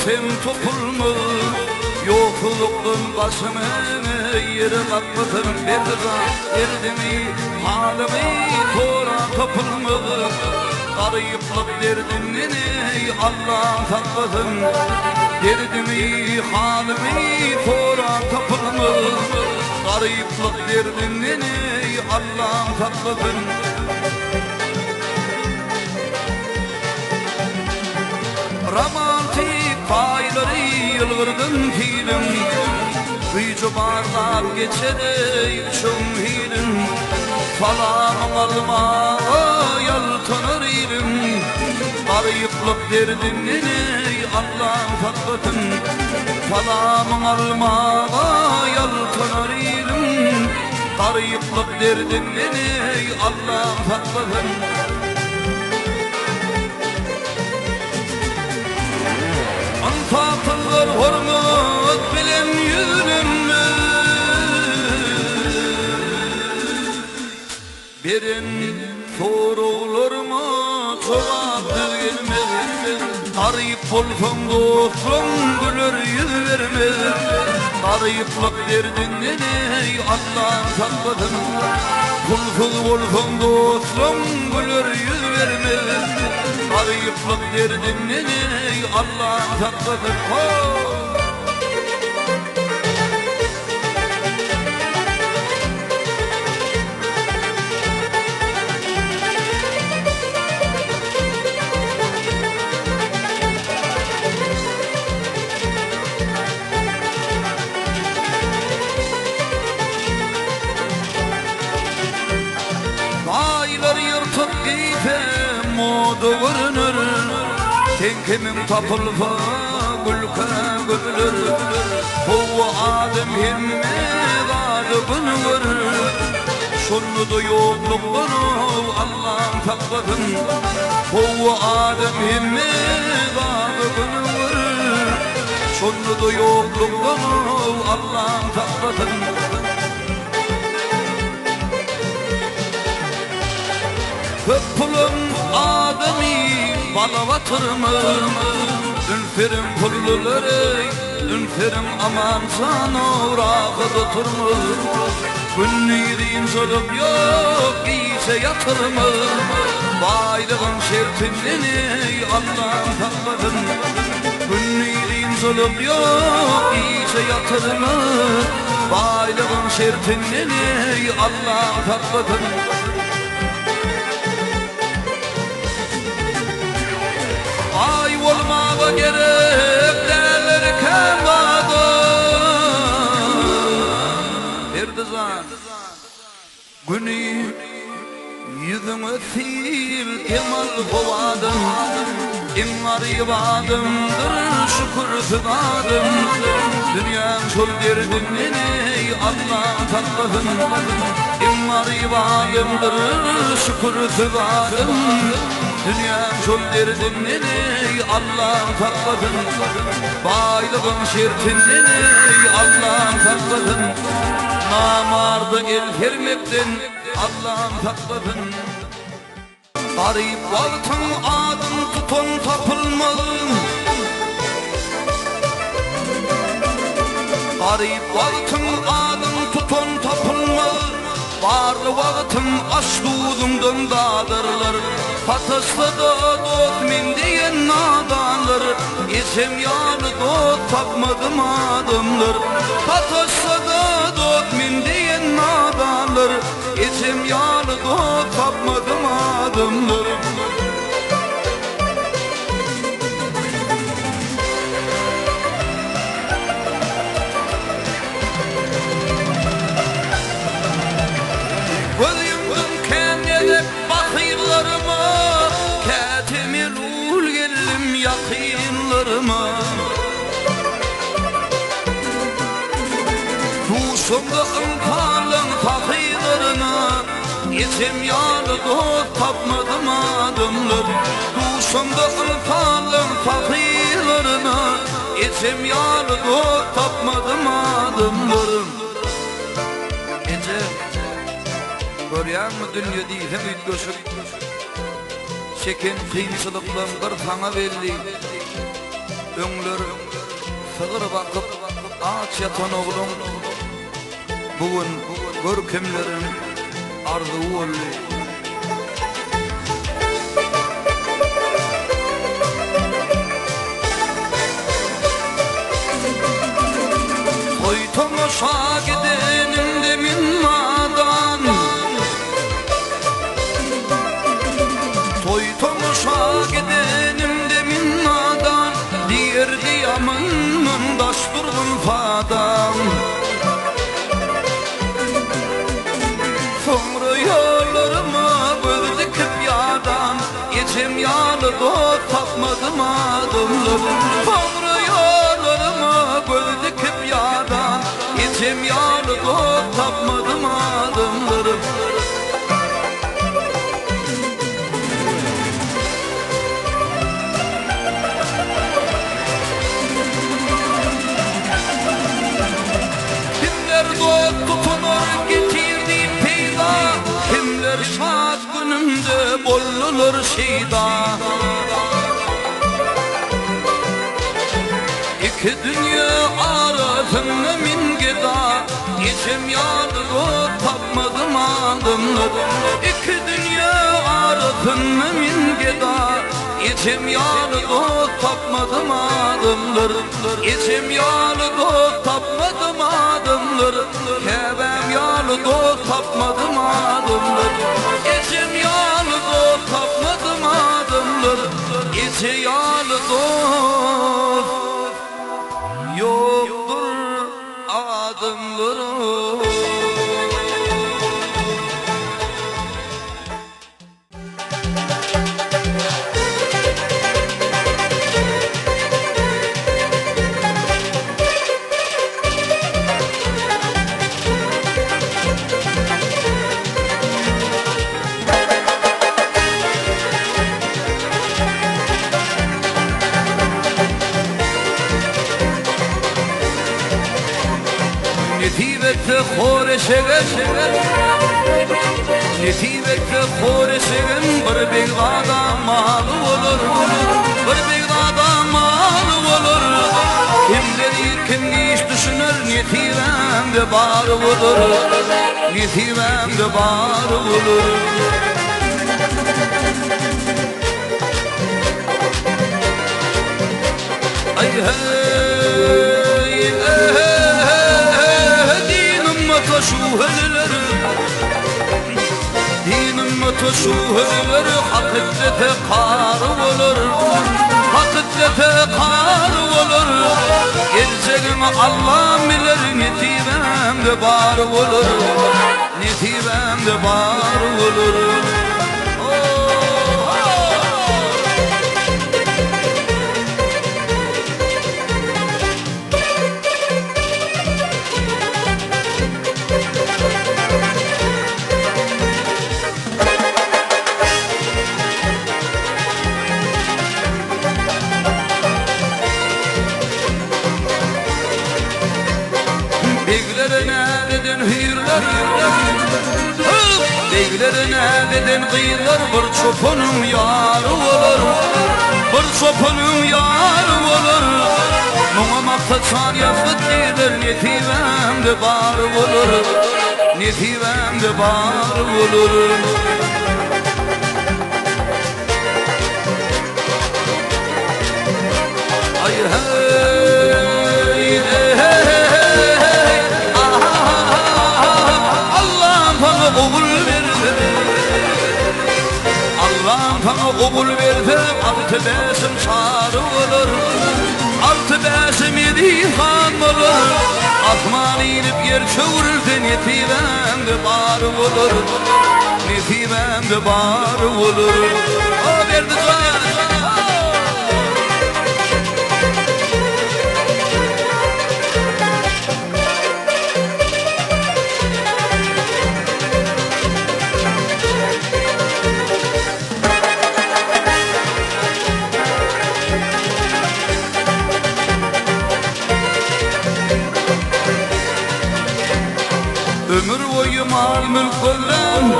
sen topulma, yokluktan başımı yere kapatın berza. Derdimi, halimi tora topulma, gariplik derdimden ey Allah saklasın. Derdimi, halimi tora topulma, gariplik derdimden ey Allah saklasın. Romantik payları yılgırdım film, Büyücü barlar geçeri üçün hilim, falan alma yaltanır ilim. Gariplik derdimden ey Allah saklasın. Falan alma yaltanır ilim. Gariplik derdimden ey Allah saklasın. Tatılır hormat bilen yüzümü, birin sorularıma cevap vermez. Garip olsam dostum gülür yüz vermez. Gariplik derdinden ey Allah saklasın. Kulsuz olsam dostum gülür yüz vermez. Gariplik derdimden ey Allah saklasın. Daylar yırtık giyse moda görünür, tenkemin tapılfa gülke gülür. Hova adam himme vardı günür, şunu da yokluk bunu Allah saklasın. Hova adam himme vardı günür, şunu da yokluk bunu Allah saklasın. Pulum adami bana batırmım, ünferim pulluları, ünferim aman sana uğrağı tuturmum. Günlüğün zulüm yok iyise yatırmım, baylığın şertinden ey Allah saklasın. Günlüğün zulüm yok iyise yatırmım, baylığın şertinden ey Allah saklasın. Ay olmağa gerek derlerken vardım. Erdizan günü yüzüme sil kemal kovadım. İmmar ibadımdır şükür sıvadım. Dünyam çol derdimden ey Allah saklasın. İmmar ibadımdır şükür sıvadım. Dünyam çol derdimden ey Allah saklasın. Baylığın şertinden ey Allah saklasın. Namardı el vermekten Allah saklasın. Garip altın adım tuton tapılmalım. Garip altın adım tuton tapılmalım. Varlı vaktim aşduğumdan dağdırlar. Patasla da dost min diyen nadanlar. İçim yanı dost tapmadım adımlar. Patasla da dost min diyen nadanlar. İçim yanı dost tapmadım adımlar. Yakınlarıma Tuşumda ınkalın fakirlerine İçim yanı dost tapmadım adımlar. Tuşumda ınkalın fakirlerine İçim yanı dost tapmadım adımlar. Gece görüyor mu dünya değil hem ütgösük çeken kıyımsılıklardır sana belli. öňler sığır bakıp ağaç yatan oğlum bugün görkemlerin arzuy boldy. Toy tomaşa gidenimde min nadan, toy tomaşa gidenimde min nadan, derdi yamanın daşdurgun fadan. Sonra yollarıma böldüküp yadan, geçim yalı dost tapmadım adımlar. Sonra yollarıma böldüküp yadan, geçim yalı dost tapmadım adımlar. Kimler dost tutunur getirdi peyda, kimler şad günümde bollulur şeyda. İki dünya arasında min geda, geçim yalı dost tapmadım adımlar. İki dünya arasında min geda, geçim yalı dost tapmadım adımlar. Geçim yalı dost tapmadım adımlar. Kebem yalı dost tapmadım adımlar. Geçim yalı dost tapmadım adımlar. Geçim yalı dost yoktur adımlarım. Netibette khore şeger, netibette khore şeger, bir begada mal olur, bir begada mal olur. Kimleri kim iş düşünür, netibemde bar olur, netibemde bar olur. Ay hey, şuhelerim, dinim şuhelerim hakikate kar olur, hakikate kar olur. Gerçeğimi Allah bilir, netibemde bar olur, netibemde bar olur. Beylerine deden kıyılar bir çopunun yarı olur, bir çopunun yarı olur. Muhammad'ta çar yapıt deyler, netibemde bar olur, netibemde bar olur. Ay hey, hey, Allah'ım bana kabul verdi, Allah'ım bana kabul verdi. Altı beşim sarı olur, altı beşim yedi kan olur. Asman inip yer çöğürüldü, netibemde bar olur, netibemde bar olur. O verdi can. Ömür boyu mal mülk bilen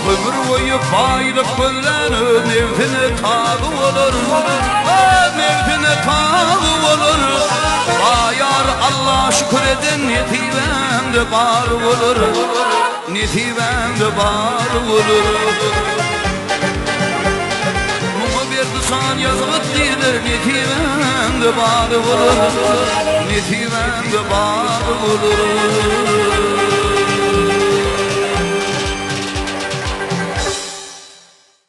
Ömür boyu baylık göllenip nevdine tağı olur. Nevdine tağı olur. Bayar Allah şükür edin netivemde bar olur. Netivemde bar olur. Mumu verdi san yazıp diler netivemde bar olur. Netivemde bar olur.